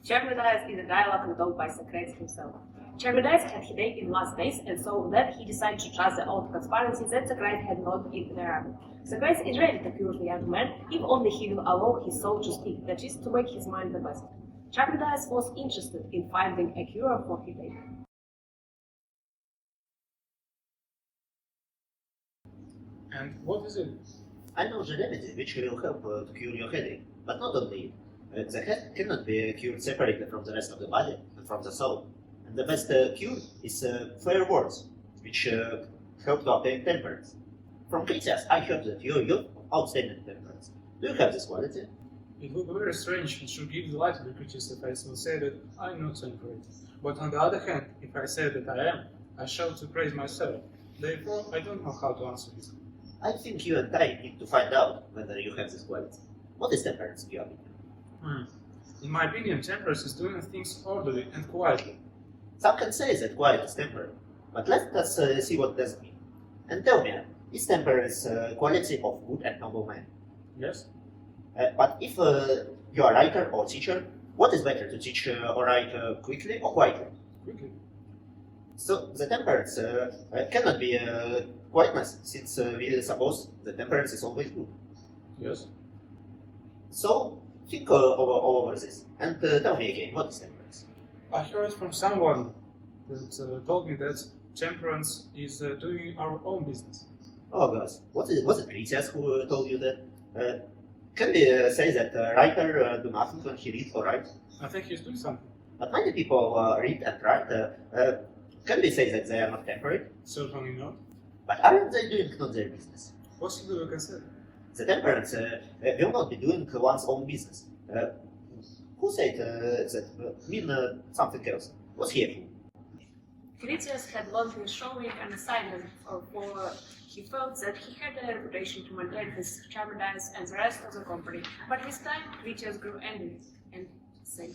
Charmides is a dialogue told by Socrates himself. Charmides had headache in last days, and so that he decided to trust the old conspiracy that Socrates had not in their army. Socrates is ready to cure the young man if only he will allow his soul to speak, that is, to make his mind the best. Charmides was interested in finding a cure for headache. And what is it? I know the remedy which will help to cure your headache, but not only it. The head cannot be cured separately from the rest of the body and from the soul. And the best cure is fair words, which help to obtain temperance. From Critias, I heard that you're outstanding temperance. Do you have this quality? It would be very strange and should give delight to the creatures if I will say that I am not temperate. But on the other hand, if I say that I am, I shall to praise myself. Therefore, I don't know how to answer this. I think you and I need to find out whether you have this quality. What is temperance in your opinion? In my opinion, temperance is doing things orderly and quietly. Some can say that quiet is temperate, but let us see what does mean. And tell me, is temperance a quality of good and noble man? Yes? But if you are a writer or teacher, what is better to teach or write quickly or quietly? Quickly. So the temperance cannot be quietness, since we suppose the temperance is always good. Yes? So think all over this and tell me again, what is temperance? I heard from someone that told me that temperance is doing our own business. Oh gosh, was it Critias who told you that? Can we say that a writer do nothing when he reads or writes? I think he's doing something. But many people read and write. Can we say that they are not temperate? Certainly not. But aren't they doing not their business? Possibly we can say. The temperance will not be doing one's own business. Who said that mean something else? Was he a fool? Critias had long been showing an assignment for he felt that he had a reputation to maintain his Charmides and the rest of the company, but with time Critias grew angry and said,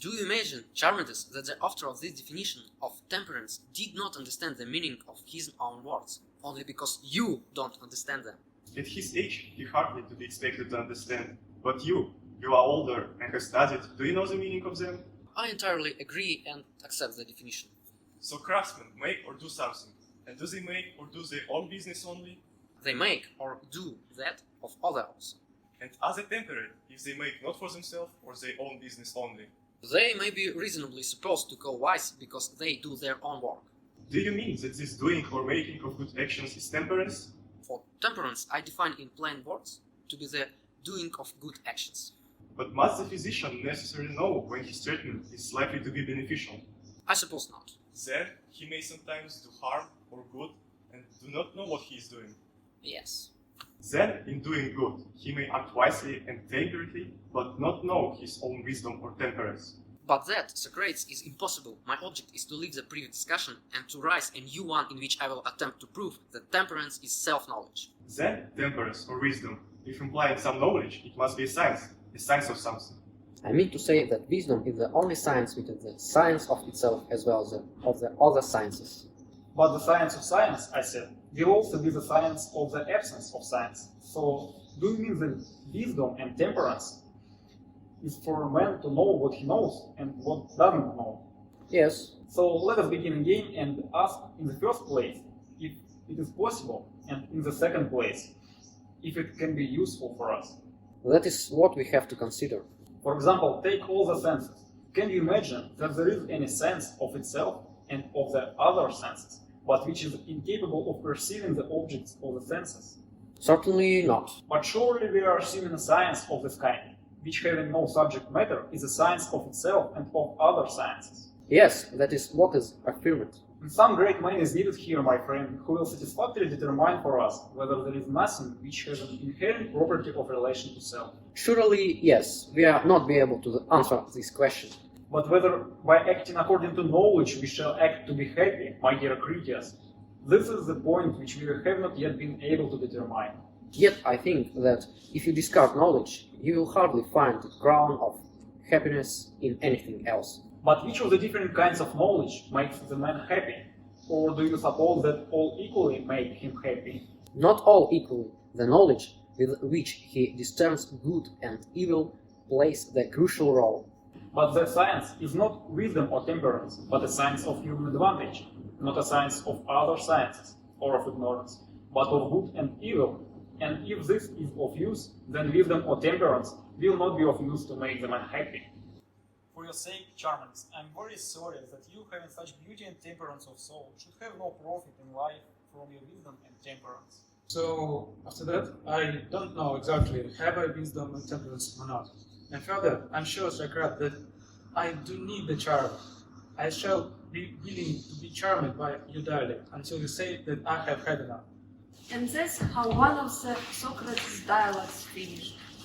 Do you imagine, Charmides, that the author of this definition of temperance did not understand the meaning of his own words, only because you don't understand them? At his age, he hardly to be expected to understand. But you are older and have studied. Do you know the meaning of them? I entirely agree and accept the definition. So craftsmen make or do something. And do they make or do their own business only? They make or do that of others. And are they temperate if they make not for themselves or their own business only? They may be reasonably supposed to call wise because they do their own work. Do you mean that this doing or making of good actions is temperance? For temperance, I define in plain words to be the doing of good actions. But must the physician necessarily know when his treatment is likely to be beneficial? I suppose not. Then he may sometimes do harm or good and do not know what he is doing. Yes. Then, in doing good, he may act wisely and temperately, but not know his own wisdom or temperance. But that, Socrates, is impossible. My object is to leave the previous discussion and to rise a new one in which I will attempt to prove that temperance is self-knowledge. Then, temperance or wisdom, if implying some knowledge, it must be a science of something. I mean to say that wisdom is the only science which is the science of itself as well as of the other sciences. But the science of science, I said, will also be the science of the absence of science. So, do you mean that wisdom and temperance is for man to know what he knows and what doesn't know? Yes. So let us begin again and ask in the first place if it is possible, and in the second place, if it can be useful for us. That is what we have to consider. For example, take all the senses. Can you imagine that there is any sense of itself and of the other senses, but which is incapable of perceiving the objects of the senses? Certainly not. But surely we are assuming a science of this kind, which having no subject matter is a science of itself and of other sciences. Yes, that is what is affirmed. And some great man is needed here, my friend, who will satisfactorily determine for us whether there is nothing which has an inherent property of relation to self. Surely, yes, we are not be able to answer this question. But whether by acting according to knowledge we shall act to be happy, my dear Critias, this is the point which we have not yet been able to determine. Yet I think that if you discard knowledge, you will hardly find the crown of happiness in anything else. But which of the different kinds of knowledge makes the man happy? Or do you suppose that all equally make him happy? Not all equally. The knowledge with which he discerns good and evil plays the crucial role. But that science is not wisdom or temperance, but a science of human advantage, not a science of other sciences or of ignorance, but of good and evil. And if this is of use, then wisdom or temperance will not be of use to make the man happy. For your sake, Charmides, I'm very sorry that you, having such beauty and temperance of soul, should have no profit in life from your wisdom and temperance. So, after that, I don't know exactly have I wisdom and temperance or not. And further, I'm sure, Socrates, that I do need the charm. I shall be willing to be charmed by your dialect until you say that I have had enough. And that's how one of the Socrates' dialogues finished.